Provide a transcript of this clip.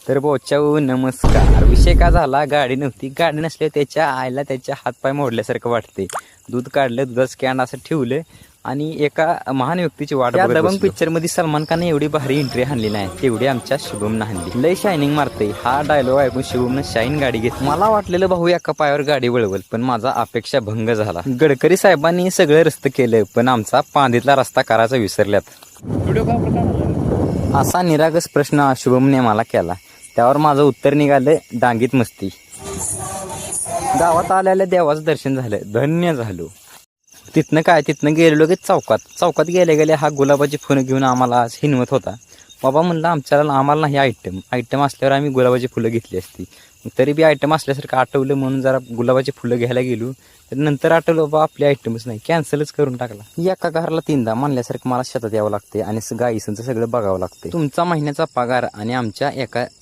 तर बोचाऊ नमस्कार. विषय का झाला, गाडी नव्हती. गाडी नसल्या त्याच्या आईला त्याच्या हातपाय मोडल्यासारखं वाटते. दूध काढलं, दुधाचं कॅन असं ठेवलं आणि एका महान व्यक्तीची वाट बघत दबंग पिक्चर मध्ये सलमान खान एवढी भारी एंट्री हाणली नाही तेवढी आमच्या शुभमनं हाणली. लय शायनिंग मारते. हा डायलॉग ऐकून शुभमनं शाईन गाडी घेतली. मला वाटलेलं भाऊ एका पायावर गाडी वळवल, पण माझा अपेक्षा भंग झाला. गडकरी साहेबांनी सगळं रस्ते केलं, पण आमचा पांदीतला रस्ता करायचा विसरल्यात. असा निरागस प्रश्न शुभमने मला केला. त्यावर माझं उत्तर निघालं, डांगीत मस्ती. गावात आल्याला देवाचं दर्शन झालं, धन्य झालो. तिथनं गेलेलो की चौकात गेल्या हा गुलाबाची फुलं घेऊन आम्हाला आज हिनवत होता. बाबा म्हणलं आम्हाला नाही आयटम असल्यावर आम्ही गुलाबाची फुलं घेतली असती. तरी बी आयटम असल्यासारखं आठवलं म्हणून जरा गुलाबाची फुलं घ्यायला गेलो. तर नंतर आठवलं बाबा आपली आयटमच नाही, कॅन्सलच करून टाकला. एका घराला 3दा म्हणल्यासारखं मला शेतात यावं लागते आणि गाईसांचं सगळं बघावं लागते. तुमचा महिन्याचा पगार आणि आमच्या एका